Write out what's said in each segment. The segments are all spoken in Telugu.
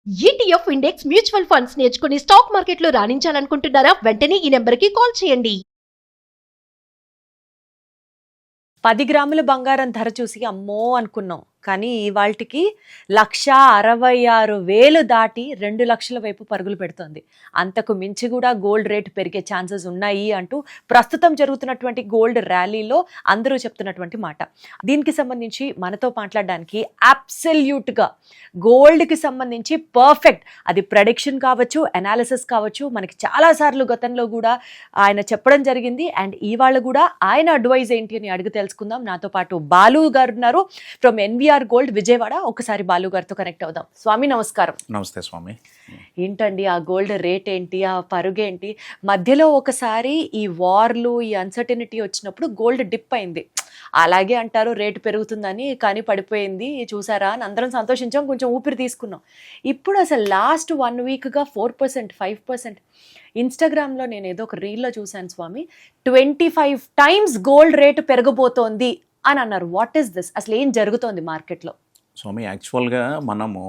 ఈటీఎఫ్ ఇండెక్స్ మ్యూచువల్ ఫండ్స్ నేర్చుకుని స్టాక్ మార్కెట్లో రాణించాలనుకుంటున్నారా? వెంటనే ఈ నెంబర్కి కాల్ చేయండి. 10 గ్రాముల బంగారం ధర చూసి అమ్మో అనుకున్నాం. కానీ ఇవాల్టికి 1,66,000 దాటి 2 లక్షల వైపు పరుగులు పెడుతోంది. అంతకు మించి కూడా గోల్డ్ రేటు పెరిగే ఛాన్సెస్ ఉన్నాయి అంటూ ప్రస్తుతం జరుగుతున్నటువంటి గోల్డ్ ర్యాలీలో అందరూ చెప్తున్నటువంటి మాట. దీనికి సంబంధించి మనతో మాట్లాడడానికి అబ్సల్యూట్గా గోల్డ్కి సంబంధించి పర్ఫెక్ట్, అది ప్రెడిక్షన్ కావచ్చు, అనాలిసిస్ కావచ్చు, మనకి చాలాసార్లు గతంలో కూడా ఆయన చెప్పడం జరిగింది. అండ్ ఇవాళ కూడా ఆయన అడ్వైజ్ ఏంటి అని అడిగి తెలుసుకుందాం. నాతో పాటు బాలు గారు ఉన్నారు ఫ్రమ్ ఎన్విఆర్ గోల్డ్ విజయవాడ. ఒకసారి బాలు గారితో కనెక్ట్ అవుదాం. స్వామి నమస్కారం. నమస్తే స్వామి. ఏంటండి ఆ గోల్డ్ రేట్ ఏంటి, ఆ పరుగేంటి? మధ్యలో ఒకసారి ఈ వార్లు, ఈ అన్సర్టనిటీ వచ్చినప్పుడు గోల్డ్ డిప్ అయింది. అలాగే అంటారు రేటు పెరుగుతుందని, కానీ పడిపోయింది చూసారా అని అందరం సంతోషించాం, కొంచెం ఊపిరి తీసుకున్నాం. ఇప్పుడు అసలు లాస్ట్ 1 వీక్గా 4%, 5%. ఇన్స్టాగ్రామ్లో నేను ఏదో ఒక రీల్లో చూశాను స్వామి, 25 టైమ్స్ గోల్డ్ రేటు పెరగబోతోంది అని అన్నారు. What is this? అసలు ఏం జరుగుతోంది మార్కెట్లో? స్వామి, యాక్చువల్గా మనము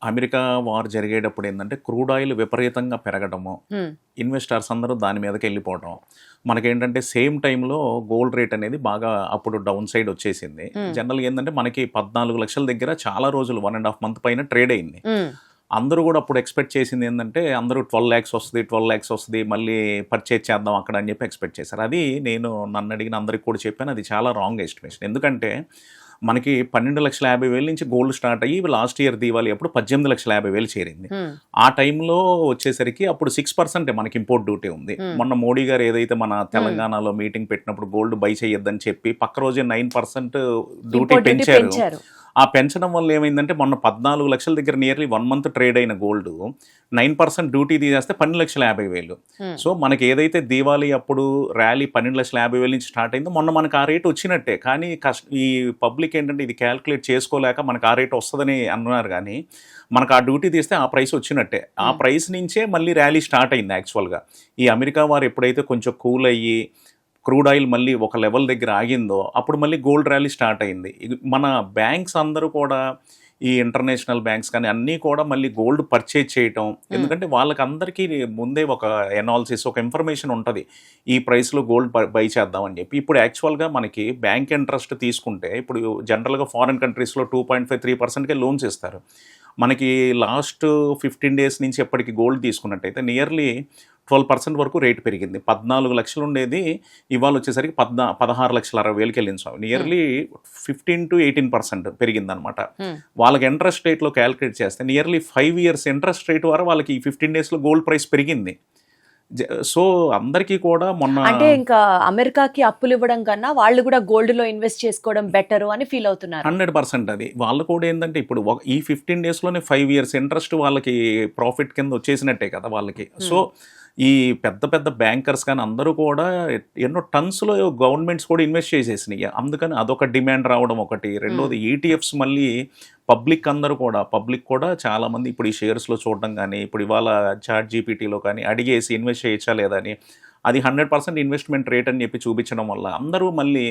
అమెరికా వార్ జరిగేటప్పుడు ఏంటంటే క్రూడ్ ఆయిల్ విపరీతంగా పెరగడము, ఇన్వెస్టర్స్ అందరూ దాని మీదకి వెళ్ళిపోవడం, మనకేంటంటే సేమ్ టైంలో గోల్డ్ రేట్ అనేది బాగా అప్పుడు డౌన్ సైడ్ వచ్చేసింది. జనరల్గా ఏంటంటే మనకి 14 లక్షల దగ్గర చాలా రోజులు 1.5 మంత్ పైన ట్రేడ్ అయింది. అందరూ కూడా అప్పుడు ఎక్స్పెక్ట్ చేసింది ఏంటంటే అందరూ 12 lakhs వస్తుంది, 12 lakhs వస్తుంది, మళ్ళీ పర్చేజ్ చేద్దాం అక్కడ అని చెప్పి ఎక్స్పెక్ట్ చేశారు. అది నేను నన్ను అడిగిన అందరికి కూడా చెప్పాను, అది చాలా రాంగ్ ఎస్టిమేషన్. ఎందుకంటే మనకి 12,50,000 నుంచి గోల్డ్ స్టార్ట్ అయ్యి లాస్ట్ ఇయర్ దీవాలి అప్పుడు 18,50,000 చేరింది. ఆ టైంలో వచ్చేసరికి అప్పుడు 6% మనకి ఇంపోర్ట్ డ్యూటీ ఉంది. మొన్న మోడీ గారు ఏదైతే మన తెలంగాణలో మీటింగ్ పెట్టినప్పుడు గోల్డ్ బై చేయొద్దని చెప్పి పక్క రోజే 9% డ్యూటీ పెంచారు. ఆ పెంచడం వల్ల ఏమైందంటే మొన్న 14 లక్షల దగ్గర నియర్లీ 1 మంత్ ట్రేడ్ అయిన గోల్డ్ 9% డ్యూటీ తీసేస్తే 12,50,000. సో మనకి ఏదైతే దీవాలి అప్పుడు ర్యాలీ 12,50,000 నుంచి స్టార్ట్ అయిందో మొన్న మనకు ఆ రేట్ వచ్చినట్టే. కానీ ఈ పబ్లిక్ ఏంటంటే ఇది క్యాల్కులేట్ చేసుకోలేక మనకు ఆ రేట్ వస్తుందని అన్నారు. కానీ మనకు ఆ డ్యూటీ తీస్తే ఆ ప్రైస్ వచ్చినట్టే. ఆ ప్రైస్ నుంచే మళ్ళీ ర్యాలీ స్టార్ట్ అయింది. యాక్చువల్గా ఈ అమెరికా వారు ఎప్పుడైతే కొంచెం కూల్ అయ్యి క్రూడ్ ఆయిల్ మళ్ళీ ఒక లెవెల్ దగ్గర ఆగిందో అప్పుడు మళ్ళీ గోల్డ్ ర్యాలీ స్టార్ట్ అయింది. మన బ్యాంక్స్ అందరూ కూడా, ఈ ఇంటర్నేషనల్ బ్యాంక్స్ కానీ అన్నీ కూడా మళ్ళీ గోల్డ్ పర్చేజ్ చేయటం. ఎందుకంటే వాళ్ళకి అందరికీ ముందే ఒక ఎనాలిసిస్, ఒక ఇన్ఫర్మేషన్ ఉంటుంది ఈ ప్రైస్లో గోల్డ్ బై చేద్దామని చెప్పి. ఇప్పుడు యాక్చువల్గా మనకి బ్యాంక్ ఇంట్రెస్ట్ తీసుకుంటే ఇప్పుడు జనరల్గా ఫారిన్ కంట్రీస్లో 2.5-3%కే లోన్స్ ఇస్తారు. మనకి లాస్ట్ 15 days నుంచి ఎప్పటికి గోల్డ్ తీసుకున్నట్టయితే నియర్లీ 12% వరకు రేటు పెరిగింది. 14 లక్షలు ఉండేది ఇవాళ వచ్చేసరికి 16,60,000కి వెళ్ళింది స్వామి. నియర్లీ 15-18% పెరిగిందనమాట. వాళ్ళకి ఇంట్రెస్ట్ రేట్లో క్యాలిక్యులేట్ చేస్తే నియర్లీ 5 years ఇంట్రెస్ట్ రేట్ వరకు వాళ్ళకి ఈ 15 daysలో గోల్డ్ ప్రైస్ పెరిగింది. సో అందరికీ కూడా మొన్న అంటే ఇంకా అమెరికాకి అప్పులు ఇవ్వడం కన్నా వాళ్ళు కూడా గోల్డ్ లో ఇన్వెస్ట్ చేసుకోవడం బెటర్ అని ఫీల్ అవుతున్నారు. 100% అది వాళ్ళు కూడా ఏంటంటే ఇప్పుడు ఈ 15 daysలోనే 5 years ఇంట్రెస్ట్ వాళ్ళకి ప్రాఫిట్ కింద వచ్చేసినట్టే కదా వాళ్ళకి. సో ఈ పెద్ద పెద్ద బ్యాంకర్స్ కానీ అందరూ కూడా ఎన్నో టన్స్లో గవర్నమెంట్స్ కూడా ఇన్వెస్ట్ చేసేసినాయి. అందుకని అదొక డిమాండ్ రావడం ఒకటి. రెండోది ETFs మళ్ళీ పబ్లిక్ కూడా చాలామంది ఇప్పుడు ఈ షేర్స్లో చూడడం కానీ, ఇప్పుడు ఇవాళ చాట్ జీపీటీలో కానీ అడిగేసి ఇన్వెస్ట్ చేయొచ్చా లేదా అని, అది 100% ఇన్వెస్ట్మెంట్ రేట్ అని చెప్పి చూపించడం వల్ల అందరూ మళ్ళీ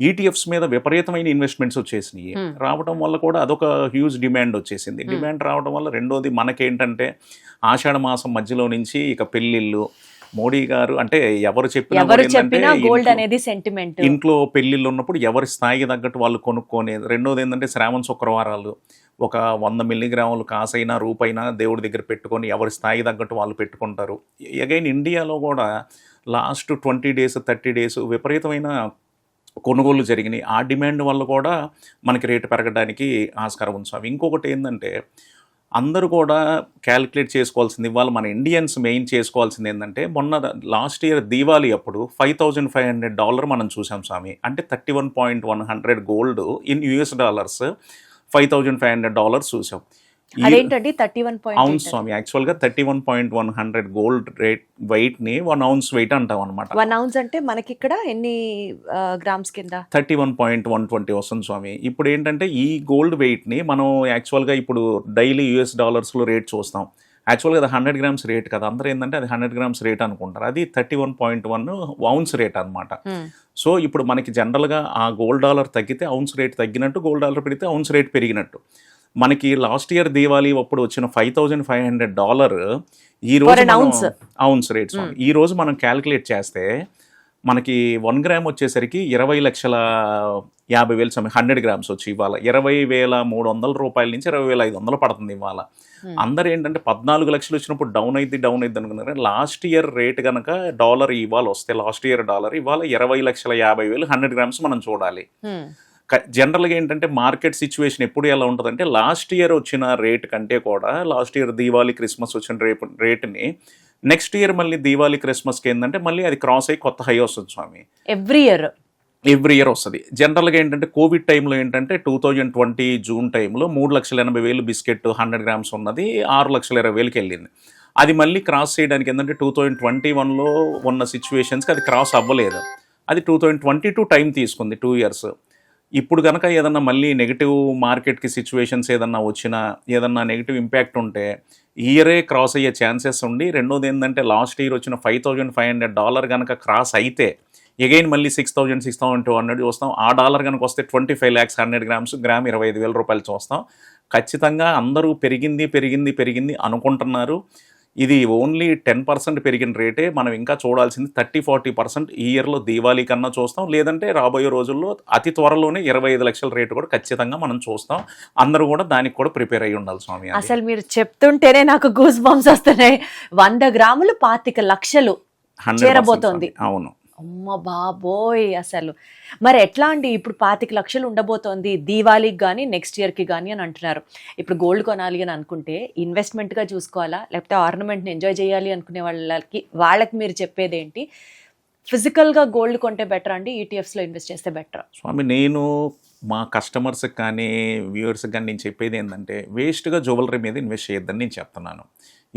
ETFs మీద విపరీతమైన ఇన్వెస్ట్మెంట్స్ వచ్చేసినాయి. రావడం వల్ల కూడా అదొక హ్యూజ్ డిమాండ్ వచ్చేసింది. డిమాండ్ రావడం వల్ల రెండోది మనకేంటంటే ఆషాఢ మాసం మధ్యలో నుంచి ఇక పెళ్ళిళ్ళు, మోడీ గారు అంటే ఎవరు చెప్పినా గోల్డ్ అనేది సెంటిమెంట్. ఇంట్లో పెళ్ళిళ్ళు ఉన్నప్పుడు ఎవరి స్థాయికి తగ్గట్టు వాళ్ళు కొనుక్కోనేది. రెండోది ఏంటంటే శ్రావణ శుక్రవారాలు ఒక 100 మిల్లీగ్రాములు కాసైనా రూపైనా దేవుడి దగ్గర పెట్టుకొని ఎవరి స్థాయికి తగ్గట్టు వాళ్ళు పెట్టుకుంటారు. అగైన్ ఇండియాలో కూడా లాస్ట్ 20 days 30 days విపరీతమైన కొనుగోలు జరిగినాయి. ఆ డిమాండ్ వల్ల కూడా మనకి రేటు పెరగడానికి ఆస్కారం ఉంది స్వామి. ఇంకొకటి ఏంటంటే అందరూ కూడా క్యాలిక్యులేట్ చేసుకోవాల్సింది, ఇవాళ మన ఇండియన్స్ మెయిన్ చేసుకోవాల్సింది ఏంటంటే మొన్న లాస్ట్ ఇయర్ దీవాలి అప్పుడు $5,500 మనం చూసాం స్వామి. అంటే 31.100 గోల్డ్ ఇన్ US dollars $5,500 చూసాం. అదేంటండి 31 ounce స్వామి. యాక్చువల్గా 31.100 గోల్డ్ రేట్ వెయిట్ని 1 ounce వెయిట్ అంటాం అనమాట. 1 ounce అంటే మనకి ఇక్కడ ఎన్ని గ్రామ్స్ కింద? 31.120 వస్తుంది స్వామి. ఇప్పుడు ఏంటంటే ఈ గోల్డ్ వెయిట్ని మనం యాక్చువల్గా ఇప్పుడు డైలీ US dollarsలో రేట్ చూస్తాం. యాక్చువల్గా అది 100 grams రేట్ కదా, అందరూ ఏంటంటే అది 100 grams రేట్ అనుకుంటారు. అది 31.1 ounce రేట్ అనమాట. సో ఇప్పుడు మనకి జనరల్గా ఆ గోల్డ్ డాలర్ తగ్గితే అవున్స్ రేట్ తగ్గినట్టు, గోల్డ్ డాలర్ పెరిగితే అవున్స్ రేట్ పెరిగినట్టు. మనకి లాస్ట్ ఇయర్ దీవాలి అప్పుడు వచ్చిన $5,500 ఈ For రోజు an ounce. అవున్స్ రేట్ స్వామి ఈ రోజు మనం క్యాలిక్యులేట్ చేస్తే మనకి 1 గ్రామ్ వచ్చేసరికి 20,50,000 స్వామి 100 గ్రామ్స్ వచ్చి ఇవాళ 20,300 రూపాయల నుంచి 20,500 పడుతుంది ఇవాళ. అందరు ఏంటంటే 14 లక్షలు వచ్చినప్పుడు డౌన్ అయింది అనుకున్నారు. లాస్ట్ ఇయర్ రేట్ కనుక డాలర్ ఇవాళ వస్తే లాస్ట్ ఇయర్ డాలర్ ఇవాళ 20,50,000 100 గ్రామ్స్ మనం చూడాలి. జనరల్గా ఏంటంటే మార్కెట్ సిచ్యువేషన్ ఎప్పుడు ఎలా ఉంటుందంటే లాస్ట్ ఇయర్ వచ్చిన రేట్ కంటే కూడా లాస్ట్ ఇయర్ దీవాలి క్రిస్మస్ వచ్చిన రేట్ని నెక్స్ట్ ఇయర్ మళ్ళీ దీవాలి క్రిస్మస్కి ఏంటంటే మళ్ళీ అది క్రాస్ అయ్యి కొత్త హై వస్తుంది స్వామి. ఎవ్రీ ఇయర్ వస్తుంది. జనరల్గా ఏంటంటే కోవిడ్ టైంలో ఏంటంటే 2020 జూన్ టైంలో 3,80,000 బిస్కెట్ 100 గ్రామ్స్ ఉన్నది 6,20,000కి వెళ్ళింది. అది మళ్ళీ క్రాస్ చేయడానికి ఏంటంటే 2021లో ఉన్న సిచ్యువేషన్స్కి అది క్రాస్ అవ్వలేదు. అది 2022 టైం తీసుకుంది 2 ఇయర్స్. ఇప్పుడు కనుక ఏదన్నా మళ్ళీ నెగిటివ్ మార్కెట్కి సిచ్యువేషన్స్ ఏదన్నా వచ్చినా ఏదన్నా నెగిటివ్ ఇంపాక్ట్ ఉంటే ఇయరే క్రాస్ అయ్యే ఛాన్సెస్ ఉండి, రెండోది ఏంటంటే లాస్ట్ ఇయర్ వచ్చిన $5,500 కనుక క్రాస్ అయితే ఎగైన్ మళ్ళీ 6,200 చూస్తాం. ఆ డాలర్ కనుక వస్తే 25 lakhs 100 గ్రామ్స్ గ్రామ్ 25,000 రూపాయలు చూస్తాం. ఖచ్చితంగా అందరూ పెరిగింది అనుకుంటున్నారు. ఇది ఓన్లీ 10% పెరిగిన రేటే. మనం ఇంకా చూడాల్సింది 30-40% ఈ ఇయర్లో దీవాలి కన్నా చూస్తాం. లేదంటే రాబోయే రోజుల్లో అతి త్వరలోనే 25 లక్షల రేటు కూడా ఖచ్చితంగా మనం చూస్తాం. అందరూ కూడా దానికి కూడా ప్రిపేర్ అయ్యి ఉండాలి స్వామి. అసలు మీరు చెప్తుంటేనే నాకు గూస్ బంప్స్ వస్తున్నాయి. 100 గ్రాములు 25 లక్షలు చేరబోతోంది. అవును. అమ్మ బాబోయ్. అసలు మరి ఎట్లా అండి? ఇప్పుడు 25 లక్షలు ఉండబోతోంది దీవాళీకి కానీ నెక్స్ట్ ఇయర్కి కానీ అని అంటున్నారు. ఇప్పుడు గోల్డ్ కొనాలి అని అనుకుంటే ఇన్వెస్ట్మెంట్గా చూసుకోవాలా, లేకపోతే ఆర్నమెంట్ని ఎంజాయ్ చేయాలి అనుకునే వాళ్ళకి మీరు చెప్పేది ఏంటి? ఫిజికల్గా గోల్డ్ కొంటే బెటర్ అండి, ఈటీఎఫ్స్లో ఇన్వెస్ట్ చేస్తే బెటర్? స్వామి, నేను మా కస్టమర్స్కి కానీ వ్యూవర్స్కి కానీ నేను చెప్పేది ఏంటంటే వేస్ట్గా జ్యువెలరీ మీద ఇన్వెస్ట్ చేయొద్దని నేను చెప్తున్నాను.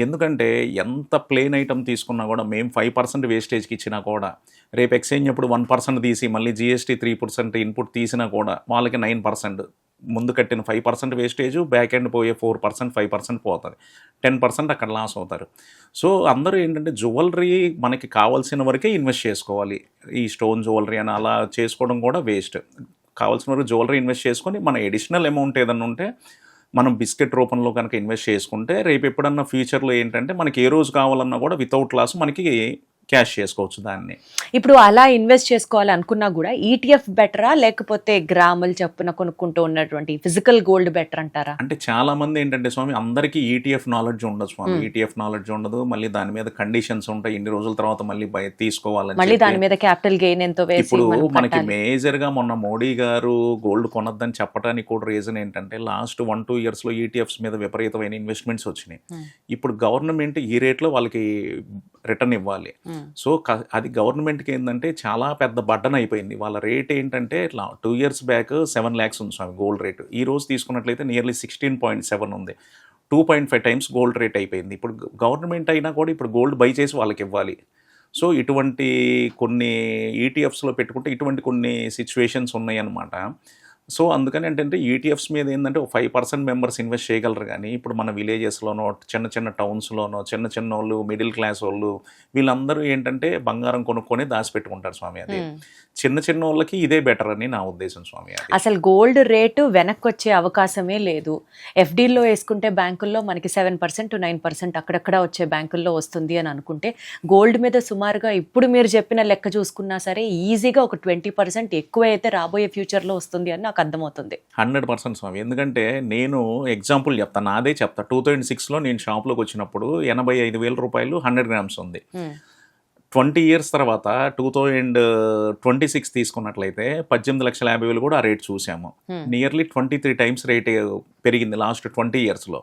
ఎందుకంటే ఎంత ప్లెయిన్ ఐటమ్ తీసుకున్నా కూడా మేము 5% వేస్టేజ్కి ఇచ్చినా కూడా రేపు ఎక్స్చేంజ్ అప్పుడు 1% తీసి మళ్ళీ GST 3% ఇన్పుట్ తీసినా కూడా వాళ్ళకి 9% ముందు కట్టిన 5% వేస్టేజ్, బ్యాక్ ఎండ్ పోయే 4% 5% పోతుంది. 10% అక్కడ లాస్ అవుతారు. సో అందరూ ఏంటంటే జ్యువెలరీ మనకి కావాల్సిన వరకే ఇన్వెస్ట్ చేసుకోవాలి. ఈ స్టోన్ జ్యువెలరీ అని అలా చేసుకోవడం కూడా వేస్ట్. కావాల్సిన వరకు జ్యువెలరీ ఇన్వెస్ట్ చేసుకొని మన ఎడిషనల్ అమౌంట్ ఏదన్నా ఉంటే మనం బిస్కెట్ రూపంలో కనుక ఇన్వెస్ట్ చేసుకుంటే రేపు ఎప్పుడన్నా ఫ్యూచర్లో ఏంటంటే మనకి ఏ రోజు కావాలన్నా కూడా వితౌట్ లాస్ మనకి క్యాష్ చేసుకోవచ్చు దాన్ని. ఇప్పుడు అలా ఇన్వెస్ట్ చేసుకోవాలి అనుకున్నా కూడా ఈటీఎఫ్ బెటరా, లేకపోతే గ్రాములు చొప్పున కొనుక్కుంటూ ఉన్నటువంటి ఫిజికల్ గోల్డ్ బెటర్ అంటారా? అంటే చాలా మంది ఏంటంటే స్వామి అందరికీ ఈటీఎఫ్ నాలెడ్జ్ ఉండదు స్వామి. ఈటీఎఫ్ నాలెడ్జ్ ఉండదు. మళ్ళీ దాని మీద కండిషన్స్ ఉంటాయి. ఇన్ని రోజుల తర్వాత మళ్ళీ తీసుకోవాలని, మళ్ళీ దాని మీద క్యాపిటల్ గెయిన్ ఎంతో వేసి ఇప్పుడు మనకి మేజర్ గా మొన్న మోడీ గారు గోల్డ్ కొనొద్దని చెప్పడానికి కూడా రీజన్ ఏంటంటే లాస్ట్ 1-2 ఇయర్స్లో ఈటీఎఫ్స్ మీద విపరీతమైన ఇన్వెస్ట్మెంట్స్ వచ్చినాయి. ఇప్పుడు గవర్నమెంట్ ఈ రేట్లో వాళ్ళకి రిటర్న్ ఇవ్వాలి. సో అది గవర్నమెంట్కి ఏంటంటే చాలా పెద్ద బడ్డన్ అయిపోయింది. వాళ్ళ రేట్ ఏంటంటే 2 years బ్యాక్ 7 lakhs ఉంది స్వామి గోల్డ్ రేటు. ఈ రోజు తీసుకున్నట్లయితే నియర్లీ 16.7 ఉంది. 2.5 times గోల్డ్ రేట్ అయిపోయింది. ఇప్పుడు గవర్నమెంట్ అయినా కూడా ఇప్పుడు గోల్డ్ బై చేసి వాళ్ళకి ఇవ్వాలి. సో ఇటువంటి కొన్ని ఈటీఎఫ్స్లో పెట్టుకుంటే ఇటువంటి కొన్ని సిచ్యువేషన్స్ ఉన్నాయి అన్నమాట. సో అందుకని ఏంటంటే ఈటీఎఫ్స్ మీద ఏంటంటే 5% మెంబర్స్ ఇన్వెస్ట్ చేయగలరు. కానీ ఇప్పుడు మన విలేజెస్లోనో చిన్న టౌన్స్లోనో చిన్న వాళ్ళు మిడిల్ క్లాస్ వాళ్ళు వీళ్ళందరూ ఏంటంటే బంగారం కొనుక్కొని దాచిపెట్టుకుంటారు స్వామి. అది చిన్న వాళ్ళకి ఇదే బెటర్ అని నా ఉద్దేశం స్వామి. అసలు గోల్డ్ రేటు వెనక్కి వచ్చే అవకాశమే లేదు. ఎఫ్డీల్లో వేసుకుంటే బ్యాంకుల్లో మనకి 7% to 9% అక్కడక్కడ వచ్చే బ్యాంకుల్లో వస్తుంది అని అనుకుంటే గోల్డ్ మీద సుమారుగా ఇప్పుడు మీరు చెప్పిన లెక్క చూసుకున్నా సరే ఈజీగా ఒక 20% ఎక్కువ అయితే రాబోయే ఫ్యూచర్లో వస్తుంది అని నాకు అర్థమవుతుంది. 100% స్వామి. ఎందుకంటే నేను ఎగ్జాంపుల్ చెప్తాను, నాదే చెప్తా. 2006లో నేను షాప్లోకి వచ్చినప్పుడు 85,000 రూపాయలు 100 గ్రామ్స్ ఉంది. 20 years తర్వాత 2026 తీసుకున్నట్లయితే 18,50,000 కూడా ఆ రేట్ చూసాము. నియర్లీ 23 times రేట్ పెరిగింది లాస్ట్ 20 yearsలో.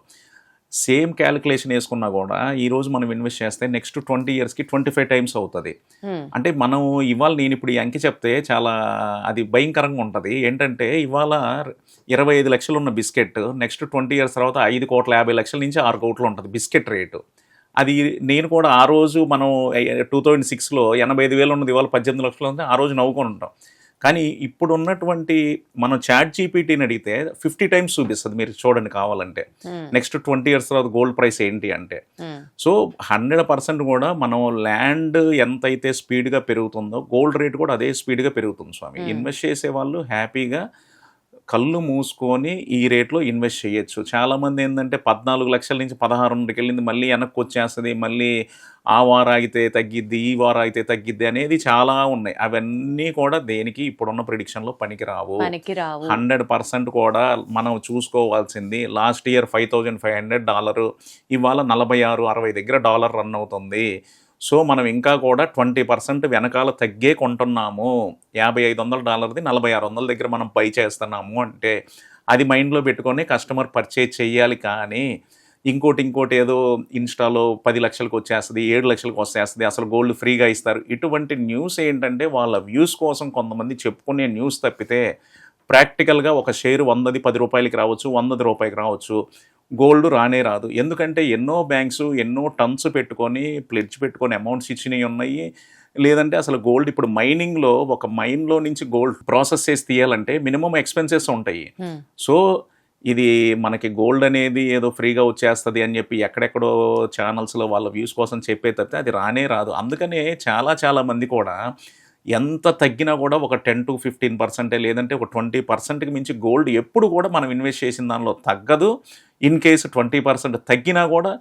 సేమ్ క్యాలిక్యులేషన్ వేసుకున్నా కూడా ఈ రోజు మనం ఇన్వెస్ట్ చేస్తే నెక్స్ట్ 20 yearsకి 25 times అవుతుంది. అంటే మనం ఇవాళ నేను ఇప్పుడు ఈ అంకి చెప్తే చాలా అది భయంకరంగా ఉంటుంది. ఏంటంటే ఇవాళ 25 లక్షలు ఉన్న బిస్కెట్ నెక్స్ట్ 20 years తర్వాత 5,50,00,000 నుంచి 6 కోట్లు ఉంటుంది బిస్కెట్ రేటు. అది నేను కూడా ఆ రోజు మనం 2006లో 85,000 ఉన్నది ఇవాళ 18 లక్షలు ఉంది. ఆ రోజు నవ్వుకొని ఉంటాం. కానీ ఇప్పుడు ఉన్నటువంటి మనం చాట్ జీపీటీని అడిగితే 50 times చూపిస్తుంది. మీరు చూడండి కావాలంటే నెక్స్ట్ 20 years తర్వాత గోల్డ్ ప్రైస్ ఏంటి అంటే. సో 100% కూడా మనం ల్యాండ్ ఎంతైతే స్పీడ్గా పెరుగుతుందో గోల్డ్ రేట్ కూడా అదే స్పీడ్గా పెరుగుతుంది స్వామి. ఇన్వెస్ట్ చేసే వాళ్ళు హ్యాపీగా కళ్ళు మూసుకొని ఈ రేట్లో ఇన్వెస్ట్ చేయొచ్చు. చాలామంది ఏంటంటే 14 లక్షల నుంచి 16కి వెళ్ళింది, మళ్ళీ వెనక్కి వచ్చేస్తుంది, మళ్ళీ ఆ వారం ఆగితే తగ్గిద్ది, ఈ వారం అయితే తగ్గిద్ది అనేది చాలా ఉన్నాయి. అవన్నీ కూడా దేనికి ఇప్పుడున్న ప్రిడిక్షన్లో పనికిరావు. 100% కూడా మనం చూసుకోవాల్సింది లాస్ట్ ఇయర్ $5,500, ఇవాళ 46-60 దగ్గర డాలర్ రన్ అవుతుంది. సో మనం ఇంకా కూడా 20% వెనకాల తగ్గే కొంటున్నాము. $5,500ది 4600 దగ్గర మనం బై చేస్తున్నాము అంటే అది మైండ్లో పెట్టుకొని కస్టమర్ పర్చేజ్ చేయాలి. కానీ ఇంకోటి ఏదో ఇన్స్టాలో 10 లక్షలకు వచ్చేస్తుంది, 7 లక్షలకు వచ్చేస్తుంది, అసలు గోల్డ్ ఫ్రీగా ఇస్తారు, ఇటువంటి న్యూస్ ఏంటంటే వాళ్ళ వ్యూస్ కోసం కొంతమంది చెప్పుకునే న్యూస్ తప్పితే ప్రాక్టికల్గా ఒక షేర్ 100ది ₹10 రావచ్చు, 100ది రూపాయికి రావచ్చు, గోల్డ్ రానే రాదు. ఎందుకంటే ఎన్నో బ్యాంక్స్ ఎన్నో టన్స్ పెట్టుకొని ప్లెడ్జ్ పెట్టుకొని అమౌంట్స్ ఇచ్చినవి ఉన్నాయి. లేదంటే అసలు గోల్డ్ ఇప్పుడు మైనింగ్లో ఒక మైన్లో నుంచి గోల్డ్ ప్రాసెస్ చేసి తీయాలంటే మినిమం ఎక్స్పెన్సెస్ ఉంటాయి. సో ఇది మనకి గోల్డ్ అనేది ఏదో ఫ్రీగా వచ్చేస్తుంది అని చెప్పి ఎక్కడెక్కడో ఛానల్స్లో వాళ్ళ వ్యూస్ కోసం చెప్పే తప్పితే అది రానే రాదు. అందుకనే చాలా మంది కూడా ఎంత తగ్గినా కూడా ఒక 10-15% లేదంటే ఒక 20%కి మించి గోల్డ్ ఎప్పుడు కూడా మనం ఇన్వెస్ట్ చేసిన దానిలో తగ్గదు. ఇన్ కేసు 20% తగ్గినా కూడా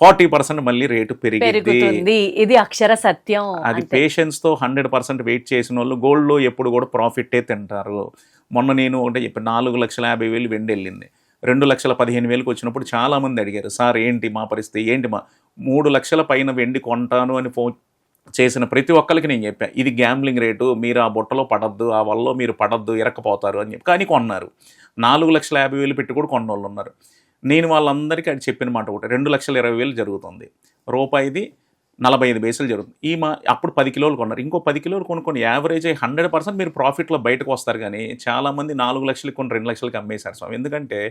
40% మళ్ళీ రేటు పెరిగింది. ఇది అక్షర సత్యం. అది పేషెన్స్తో 100% వెయిట్ చేసిన వాళ్ళు గోల్డ్లో ఎప్పుడు కూడా ప్రాఫిట్టే తింటారు. మొన్న నేను ఒకటే చెప్పి 4,50,000 వెండి వెళ్ళింది, 2,15,000కి వచ్చినప్పుడు చాలామంది అడిగారు, సార్ ఏంటి మా పరిస్థితి ఏంటి, 3 లక్షల పైన వెండి కొంటాను అని ఫోన్ చేసిన ప్రతి ఒక్కరికి నేను చెప్పాను, ఇది గ్యాంబ్లింగ్ రేటు, మీరు ఆ బుట్టలో పడద్దు, ఆ వల్ల మీరు పడద్దు, ఇరక్కపోతారు అని చెప్పి. కానీ కొన్నారు. 4,50,000 పెట్టి కూడా కొన్న వాళ్ళు ఉన్నారు. నేను వాళ్ళందరికీ అది చెప్పిన మాట ఒకటి, 2,20,000 జరుగుతుంది, రూపాయిది 45 పైసలు జరుగుతుంది. అప్పుడు 10 కిలోలు కొన్నారు, ఇంకో 10 కిలోలు కొనుక్కొని యావరేజ్ 100% మీరు ప్రాఫిట్లో బయటకు వస్తారు. కానీ చాలామంది 4 లక్షలకి కొని 2 లక్షలకి అమ్మేశారు స్వామి. ఎందుకంటే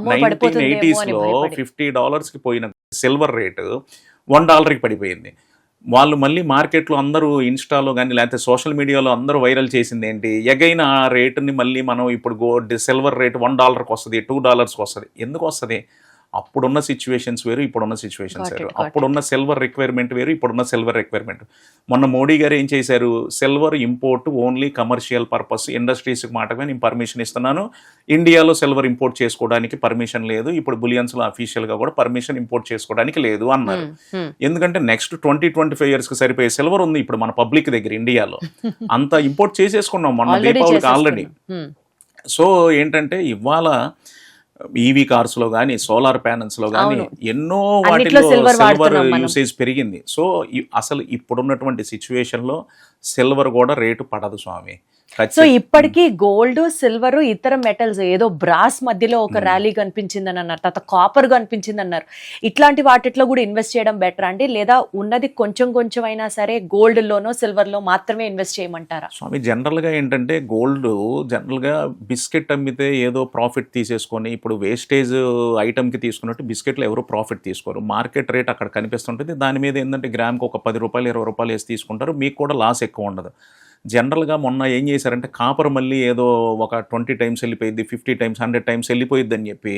1980sలో $50కి పోయిన సిల్వర్ రేటు $1కి పడిపోయింది. వాళ్ళు మళ్ళీ మార్కెట్లో అందరూ ఇన్స్టాలో కానీ లేకపోతే సోషల్ మీడియాలో అందరూ వైరల్ చేసింది ఏంటి, ఎగైన ఆ రేటుని మళ్ళీ మనం ఇప్పుడు గోల్డ్ సిల్వర్ రేటు $1కి వస్తుంది, $2కి వస్తుంది. ఎందుకు వస్తుంది? అప్పుడున్న సిచ్యువేషన్స్ వేరు, ఇప్పుడున్న సిచ్యువేషన్స్ వేరు. అప్పుడున్న సిల్వర్ రిక్వైర్మెంట్ వేరు, ఇప్పుడున్న సిల్వర్ రిక్వైర్మెంట్. మొన్న మోడీ గారు ఏం చేశారు, silver import only commercial purpose, ఇండస్ట్రీస్కి మాటగా నేను పర్మిషన్ ఇస్తున్నాను, ఇండియాలో సిల్వర్ ఇంపోర్ట్ చేసుకోవడానికి పర్మిషన్ లేదు, ఇప్పుడు బులియన్స్లో అఫీషియల్గా కూడా పర్మిషన్ ఇంపోర్ట్ చేసుకోవడానికి లేదు అన్నారు. ఎందుకంటే నెక్స్ట్ 20-25 ఇయర్స్కి సరిపోయే సిల్వర్ ఉంది ఇప్పుడు మన పబ్లిక్ దగ్గర ఇండియాలో. అంత ఇంపోర్ట్ చేసేసుకున్నాం మొన్న దీపావళికి ఆల్రెడీ. సో ఏంటంటే ఇవాళ ఈవీ కార్స్లో కానీ సోలార్ ప్యానల్స్లో కానీ ఎన్నో వాటిలో సిల్వర్ యూసేజ్ పెరిగింది. సో అసలు ఇప్పుడున్నటువంటి సిచ్యువేషన్లో సిల్వర్ కూడా రేటు పడదు స్వామి. సో ఇప్పటికీ గోల్డ్, సిల్వర్, ఇతర మెటల్స్, ఏదో బ్రాస్ మధ్యలో ఒక ర్యాలీ కనిపించిందని అన్నారు, తర్వాత కాపర్ కనిపించింది అన్నారు. ఇట్లాంటి వాటిలో కూడా ఇన్వెస్ట్ చేయడం బెటర్ అండి, లేదా ఉన్నది కొంచెం అయినా సరే గోల్డ్లోనో సిల్వర్లో మాత్రమే ఇన్వెస్ట్ చేయమంటారా? స్వామి జనరల్గా ఏంటంటే గోల్డ్ జనరల్గా బిస్కెట్ అమ్మితే ఏదో ప్రాఫిట్ తీసేసుకొని, ఇప్పుడు వేస్టేజ్ ఐటమ్కి తీసుకున్నట్టు బిస్కెట్లో ఎవరు ప్రాఫిట్ తీసుకోరు. మార్కెట్ రేట్ అక్కడ కనిపిస్తుంటుంది, దాని మీద ఏంటంటే గ్రామ్కి ఒక $10 $20 వేసి తీసుకుంటారు, మీకు కూడా లాస్ ఎక్కువ ఉండదు. జనరల్గా మొన్న ఏం చేశారంటే కాపర్ మళ్ళీ ఏదో ఒక 20 టైమ్స్ వెళ్ళిపోయింది, 50 టైమ్స్ 100 టైమ్స్ వెళ్ళిపోయిద్ది అని చెప్పి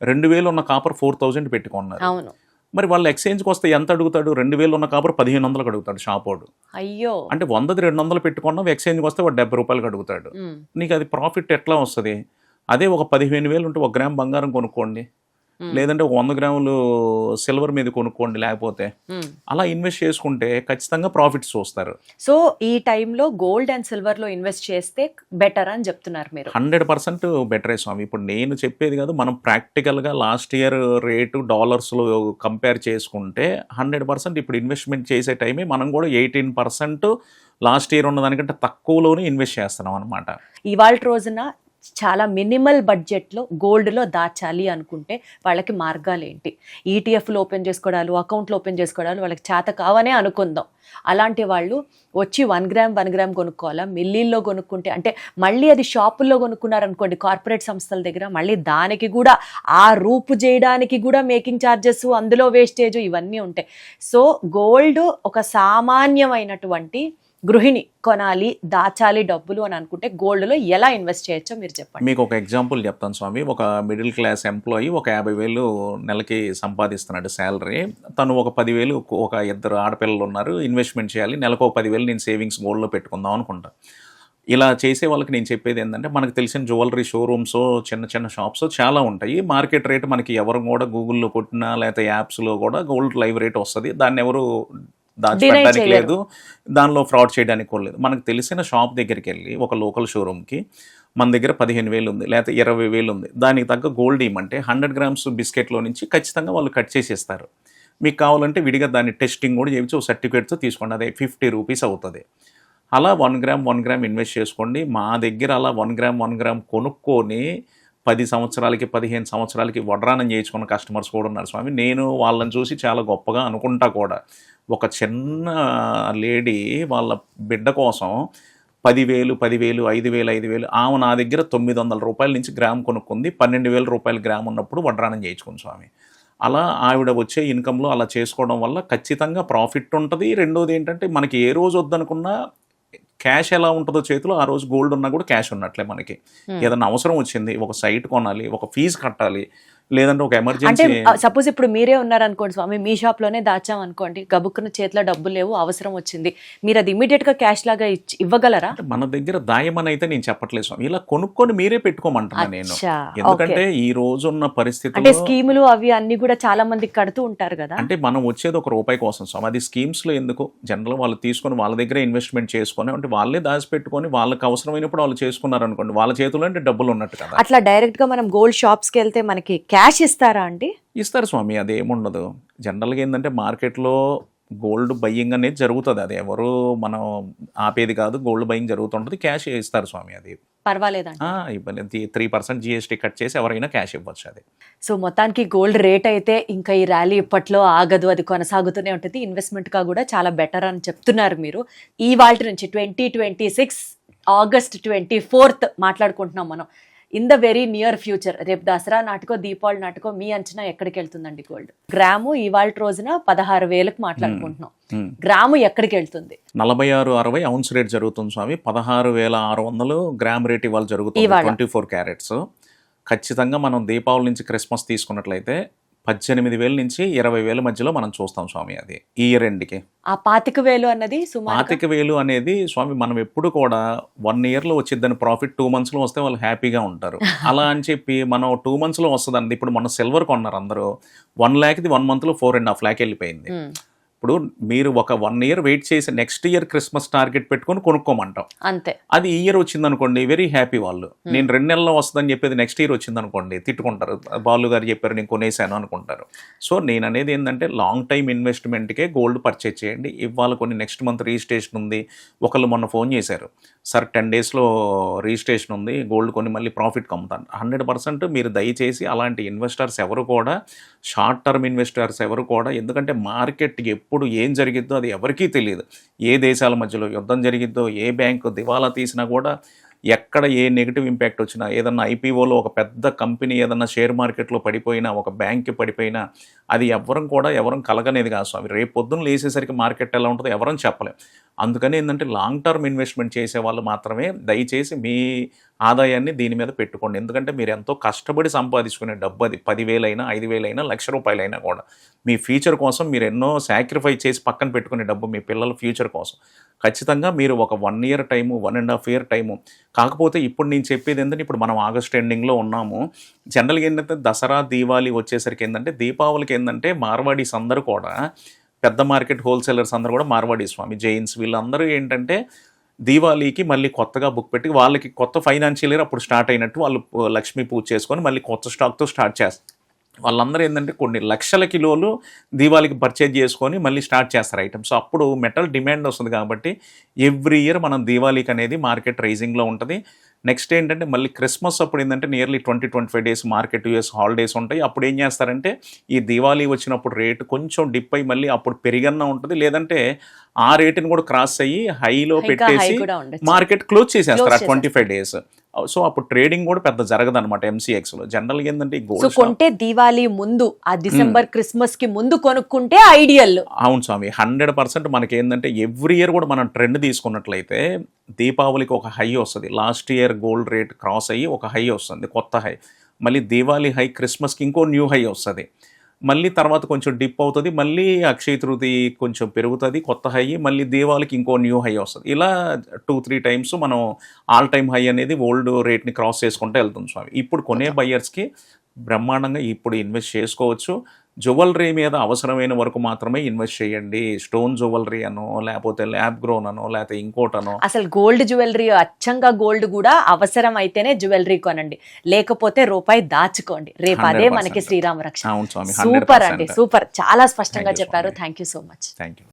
2,000 ఉన్న కాపర్ 4,000 పెట్టుకున్నారు. మరి వాళ్ళు ఎక్స్చేంజ్కి వస్తే ఎంత అడుగుతాడు? 2,000 ఉన్న కాపర్ 1,500కి అడుగుతాడు షాపోడు. అయ్యో, అంటే 100ది 200 పెట్టుకున్నావు, ఎక్స్చేంజ్కి వస్తే వాడు $70 అడుగుతాడు. నీకు అది ప్రాఫిట్ ఎట్లా వస్తుంది? అదే ఒక 15,000 ఉంటే 1 గ్రామ్ బంగారం కొనుక్కోండి, లేదంటే 100 గ్రాములు సిల్వర్ మీద కొనుక్కోండి, లేకపోతే అలా ఇన్వెస్ట్ చేసుకుంటే ఖచ్చితంగా ప్రాఫిట్స్ చూస్తారు. సో ఈ టైంలో గోల్డ్ అండ్ సిల్వర్ లో ఇన్వెస్ట్ చేస్తే బెటర్ అని చెప్తున్నారు మీరు? 100% బెటరే స్వామి. ఇప్పుడు నేను చెప్పేది కాదు, మనం ప్రాక్టికల్గా లాస్ట్ ఇయర్ రేటు డాలర్స్లో కంపేర్ చేసుకుంటే 100% ఇప్పుడు ఇన్వెస్ట్మెంట్ చేసే టైమే మనం కూడా 18% లాస్ట్ ఇయర్ ఉన్న దానికంటే తక్కువలోనే ఇన్వెస్ట్ చేస్తున్నాం అనమాట. ఇవాళ రోజున చాలా మినిమల్ బడ్జెట్లో గోల్డ్లో దాచాలి అనుకుంటే వాళ్ళకి మార్గాలు ఏంటి? ఈటీఎఫ్లు ఓపెన్ చేసుకోవడాలు, అకౌంట్లు ఓపెన్ చేసుకోవడాలు వాళ్ళకి చేత కావనే అనుకుందాం. అలాంటి వాళ్ళు వచ్చి 1 గ్రామ్ కొనుక్కోవాలా? మిల్లీల్లో కొనుక్కుంటే అంటే మళ్ళీ అది షాపుల్లో కొనుక్కున్నారనుకోండి కార్పొరేట్ సంస్థల దగ్గర, మళ్ళీ దానికి కూడా ఆ రూపు చేయడానికి కూడా మేకింగ్ ఛార్జెస్, అందులో వేస్టేజ్, ఇవన్నీ ఉంటాయి. సో గోల్డ్ ఒక సామాన్యమైనటువంటి గృహిణి కొనాలి, దాచాలి డబ్బులు అని అనుకుంటే గోల్డ్లో ఎలా ఇన్వెస్ట్ చేయొచ్చో మీరు చెప్పండి. మీకు ఒక ఎగ్జాంపుల్ చెప్తాను స్వామి. ఒక మిడిల్ క్లాస్ ఎంప్లాయీ ఒక 50,000 నెలకి సంపాదిస్తున్నాడు శాలరీ. తను ఒక 10,000, ఒక 2 ఆడపిల్లలు ఉన్నారు, ఇన్వెస్ట్మెంట్ చేయాలి, నెలకు ఒక 10,000 నేను సేవింగ్స్ గోల్డ్లో పెట్టుకుందాం అనుకుంటా. ఇలా చేసే వాళ్ళకి నేను చెప్పేది ఏంటంటే, మనకు తెలిసిన జ్యువెలరీ షోరూమ్స్, చిన్న చిన్న షాప్స్ చాలా ఉంటాయి. మార్కెట్ రేట్ మనకి ఎవరు కూడా గూగుల్‌లో కొట్టినా లేకపోతే యాప్స్‌లో కూడా గోల్డ్ లైవ్ రేట్ వస్తది. దాన్ని ఎవరు దాచిపెట్టడానికి చేయలేరు. లేదు. దానిలో ఫ్రాడ్ చేయడానికి కూడా లేదు. మనకు తెలిసిన షాప్ దగ్గరికెళ్ళి ఒక లోకల్ షోరూమ్‌కి మన దగ్గర 15,000 ఉంది, లేకపోతే 20,000 ఉంది. దానికి తగ్గ గోల్డ్ ఇయ్యమంటే 100 గ్రామ్స్ బిస్కెట్‌లో నుంచి ఖచ్చితంగా వాళ్ళు కట్ చేసి ఇస్తారు. మీకు కావాలంటే విడిగా దాన్ని టెస్టింగ్ కూడా చేయించి ఒక సర్టిఫికేట్‌తో తీసుకోండి. అదే ₹50 అవుతది. అలా 1 గ్రామ్ ఇన్వెస్ట్ చేసుకోండి. మా దగ్గర అలా 1 గ్రామ్ కొనుక్కొని 10 సంవత్సరాలకి, 15 సంవత్సరాలకి వడ్రానం చేయించుకున్న కస్టమర్స్ కూడా ఉన్నారు స్వామి. నేను వాళ్ళని చూసి చాలా గొప్పగా అనుకుంటా కూడా. ఒక చిన్న లేడీ వాళ్ళ బిడ్డ కోసం 10,000, 5,000 ఆమె నా దగ్గర ₹900 నుంచి గ్రామ్ కొనుక్కుంది. ₹12,000 గ్రామ్ ఉన్నప్పుడు వడ్రానం చేయించుకుంది స్వామి. అలా ఆవిడ వచ్చే ఇన్కమ్‌లో అలా చేసుకోవడం వల్ల ఖచ్చితంగా ప్రాఫిట్ ఉంటది. రెండోది ఏంటంటే మనకి ఏ రోజు వద్దనుకున్నా క్యాష్ ఎలా ఉంటుందో చేతిలో ఆ రోజు గోల్డ్ ఉన్నా కూడా క్యాష్ ఉన్నట్లే మనకి. ఏదన్నా అవసరం వచ్చింది, ఒక సైట్ కొనాలి, ఒక ఫీజు కట్టాలి, లేదంటే ఒక అంటే ఎమర్జెన్సీ. సపోజ్ ఇప్పుడు మీరే ఉన్నారనుకోండి స్వామి, మీ షాప్‌లోనే దాచామనుకోండి, గబుక్కున చేతిలో డబ్బులు లేవు, అవసరం వచ్చింది. మీరు అది ఇమ్మీడియేట్‌గా క్యాష్ లాగా ఇవ్వగలరా? అంటే మన దగ్గర దాయమని అయితే నేను చెప్పట్లేదు స్వామి. ఇలా కొనుక్కొని మీరే పెట్టుకోమంటున్నా నేను. అచ్చా, ఎందుకంటే ఈ రోజున్న అంటే పరిస్థితుల్లో స్కీములు అవి అన్ని కూడా చాలా మంది కడుతూ ఉంటారు కదా. అంటే మనం వచ్చేది ₹1 కోసం స్వామి. అది స్కీమ్స్‌లో ఎందుకు? జనరల్‌గా వాళ్ళు తీసుకొని వాళ్ళ దగ్గరే ఇన్వెస్ట్‌మెంట్ చేసుకొని, అంటే వాళ్ళే దాచిపెట్టుకొని వాళ్ళకి అవసరమైనప్పుడు వాళ్ళు చేసుకున్నారనుకోండి, వాళ్ళ చేతిలో అంటే డబ్బులు ఉన్నట్టు కదా. అట్లా డైరెక్ట్ గా మనం గోల్డ్ షాప్స్కి వెళ్తే మనకి క్యాష్ ఇస్తారా అండి? ఇస్తారు స్వామి, అదేముండదు. జనరల్‌గా ఏందంటే మార్కెట్‌లో గోల్డ్ బయ్యింగ్ అనేది జరుగుతది. అది ఎవరు మనం ఆపేది కాదు. Gold buying జరుగుతుంటది. క్యాష్ ఇస్తారు స్వామి అది. పర్వాలేదండి. ఇవ్వలేదు. 3% జీఎస్టీ కట్ చేసి ఎవరైనా క్యాష్ ఇవ్వచ్చు అది. సో మొత్తానికి గోల్డ్ రేట్ అయితే ఇంకా ఈ ర్యాలీ ఇప్పట్లో ఆగదు, అది కొనసాగుతూనే ఉంటుంది. ఇన్వెస్ట్మెంట్ గా కూడా చాలా బెటర్ అని చెప్తున్నారు మీరు. ఈ వాల్టి నుంచి 2026 ఆగస్ట్ 24 మాట్లాడుకుంటున్నాం మనం. In the very near future, రేపు దసరా నాటికో దీపావళి నాటికో మీ అంచనా ఎక్కడికి వెళ్తుందండి గోల్డ్? గ్రాము ఇవాళ రోజున 16,000కు మాట్లాడుకుంటున్నాం. గ్రాము ఎక్కడికి వెళ్తుంది? 46-60 ఔన్స్ రేట్ జరుగుతుంది స్వామి. 16,600 గ్రామ్ రేట్ ఇవాళ జరుగుతుంది. 24 క్యారెట్స్. ఖచ్చితంగా మనం దీపావళి నుంచి క్రిస్మస్ తీసుకున్నట్లయితే 18,000 నుంచి 20,000 మధ్యలో మనం చూస్తాం స్వామి. అది ఈ ఇయర్ ఎండ్కి. ఆ 25,000 అన్నది సుమారు 25,000 అనేది స్వామి మనం ఎప్పుడు కూడా 1 ఇయర్లో వచ్చిద్దని ప్రాఫిట్ 2 monthsలో వస్తే వాళ్ళు హ్యాపీగా ఉంటారు. అలా అని చెప్పి మనం 2 monthsలో వస్తుందండి. ఇప్పుడు మన సిల్వర్ కొన్నారు అందరూ, 1 lakhది 1 monthలో 4.5 lakh వెళ్ళిపోయింది. ఇప్పుడు మీరు ఒక 1 year వెయిట్ చేసి నెక్స్ట్ ఇయర్ క్రిస్మస్ టార్గెట్ పెట్టుకొని కొనుక్కోమంటాం. అంతే. అది ఈ ఇయర్ వచ్చింది అనుకోండి, వెరీ హ్యాపీ వాళ్ళు. నేను 2 నెలల్లో వస్తుందని చెప్పేది నెక్స్ట్ ఇయర్ వచ్చింది అనుకోండి, తిట్టుకుంటారు. బాలు గారు చెప్పారు నేను కొనేసాను అనుకుంటారు. సో నేను అనేది ఏంటంటే లాంగ్ టైం ఇన్వెస్ట్మెంట్కే గోల్డ్ పర్చేజ్ చేయండి. ఇవాళ కొన్ని నెక్స్ట్ మంత్ రిజిస్ట్రేషన్ ఉంది. ఒకళ్ళు మొన్న ఫోన్ చేశారు, సార్ 10 daysలో రిజిస్ట్రేషన్ ఉంది, గోల్డ్ కొని మళ్ళీ ప్రాఫిట్ కమ్ముతాను. 100% మీరు దయచేసి అలాంటి ఇన్వెస్టర్స్ ఎవరు కూడా, షార్ట్ టర్మ్ ఇన్వెస్టర్స్ ఎవరు కూడా, ఎందుకంటే మార్కెట్ ఎప్పుడు ఏం జరిగిద్దో అది ఎవరికీ తెలియదు. ఏ దేశాల మధ్యలో యుద్ధం జరిగిద్దో, ఏ బ్యాంకు దివాలా తీసినా కూడా, ఎక్కడ ఏ నెగిటివ్ ఇంపాక్ట్ వచ్చినా, ఏదన్నా ఐపీఓలో ఒక పెద్ద కంపెనీ ఏదన్నా షేర్ మార్కెట్లో పడిపోయినా, ఒక బ్యాంక్కి పడిపోయినా, అది ఎవరం కలగనేది కాదు స్వామి. రేపు పొద్దున్న లేసేసరికి మార్కెట్ ఎలా ఉంటుందో ఎవరం చెప్పలేం. అందుకని ఏంటంటే లాంగ్ టర్మ్ ఇన్వెస్ట్మెంట్ చేసే వాళ్ళు మాత్రమే దయచేసి మీ ఆదాయాన్ని దీని మీద పెట్టుకోండి. ఎందుకంటే మీరు ఎంతో కష్టపడి సంపాదించుకునే డబ్బు అది. 10,000 అయినా, 5,000 అయినా, ₹1,00,000 అయినా కూడా మీ ఫ్యూచర్ కోసం మీరు ఎన్నో సాక్రిఫైస్ చేసి పక్కన పెట్టుకునే డబ్బు మీ పిల్లల ఫ్యూచర్ కోసం. ఖచ్చితంగా మీరు ఒక 1 year టైము, 1.5 year టైము. కాకపోతే ఇప్పుడు నేను చెప్పేది ఏంటంటే, ఇప్పుడు మనం ఆగస్ట్ ఎండింగ్లో ఉన్నాము. జనరల్గా ఏంటంటే దసరా దీపావళి వచ్చేసరికి ఏంటంటే, దీపావళికి ఏంటంటే మార్వాడీస్ అందరూ కూడా, పెద్ద మార్కెట్ హోల్సేలర్స్ అందరూ కూడా మార్వాడీ స్వామి, జైన్స్ వీళ్ళందరూ ఏంటంటే దీవాళీకి మళ్ళీ కొత్తగా బుక్ పెట్టి వాళ్ళకి కొత్త ఫైనాన్షియల్ ఇయర్ అప్పుడు స్టార్ట్ అయినట్టు వాళ్ళు లక్ష్మీ పూజ చేసుకొని మళ్ళీ కొత్త స్టాక్తో స్టార్ట్ చేస్తారు. వాళ్ళందరూ ఏంటంటే కొన్ని లక్షల కిలోలు దీవాళికి పర్చేజ్ చేసుకొని మళ్ళీ స్టార్ట్ చేస్తారు ఐటమ్స్. అప్పుడు మెటల్ డిమాండ్ వస్తుంది కాబట్టి ఎవ్రీ ఇయర్ మనం దీవాళికి అనేది మార్కెట్ రైజింగ్లో ఉంటుంది. నెక్స్ట్ ఏంటంటే మళ్ళీ క్రిస్మస్ అప్పుడు ఏంటంటే nearly 20-25 days market US holidays ఉంటాయి. అప్పుడు ఏం చేస్తారంటే ఈ దీవాళీ వచ్చినప్పుడు రేటు కొంచెం డిప్ అయ్యి మళ్ళీ అప్పుడు పెరిగన్నా ఉంటుంది, లేదంటే ఆ రేటుని కూడా క్రాస్ అయ్యి హైలో పెట్టేసి మార్కెట్ క్లోజ్ చేసేస్తారు ఆ 25 days. సో అప్పుడు ట్రేడింగ్ కూడా పెద్ద జరగదు అనమాట ఎంసీఎక్స్లో. జనరల్గా ఏంటంటే గోల్డ్ కొంటే దీవాళీ ముందు, ఆ డిసెంబర్ క్రిస్మస్ కి ముందు కొనుక్కుంటే ఐడియల్. అవును స్వామి, 100% మనకి ఏంటంటే ఎవ్రీ ఇయర్ కూడా మనం ట్రెండ్ తీసుకున్నట్లయితే దీపావళికి ఒక హై వస్తుంది. Last year gold rate cross అయ్యి ఒక హై వస్తుంది, కొత్త హై. మళ్ళీ దీవాళీ హై, క్రిస్మస్కి ఇంకో న్యూ హై వస్తుంది. మళ్ళీ తర్వాత కొంచెం డిప్ అవుతుంది, మళ్ళీ అక్షయ తృతీయ కొంచెం పెరుగుతుంది కొత్త హై, మళ్ళీ దీవాళికి ఇంకో న్యూ హై వస్తుంది. ఇలా 2-3 టైమ్స్ మనం ఆల్ టైమ్ హై అనేది ఓల్డ్ రేట్ని క్రాస్ చేసుకుంటూ వెళ్తుంది స్వామి. ఇప్పుడు కొనే బయ్యర్స్కి బ్రహ్మాండంగా ఇప్పుడు ఇన్వెస్ట్ చేసుకోవచ్చు. జ్యువెలరీ మీద అవసరమైన వరకు మాత్రమే ఇన్వెస్ట్ చేయండి. స్టోన్ జ్యువెలరీ అనో, లేకపోతే ల్యాబ్ గ్రోన్ అనో, లేకపోతే ఇంకోటనో. అసలు గోల్డ్ జ్యువెలరీ, అచ్చంగా గోల్డ్ కూడా అవసరం అయితేనే జ్యువెలరీ కొనండి, లేకపోతే రూపాయి దాచుకోండి. రేపు అదే మనకి శ్రీరామ రక్ష. అవును స్వామి, సూపర్ అండి, సూపర్, చాలా స్పష్టంగా Thank you, చెప్పారు. స్వామి. Thank you so much. Thank you.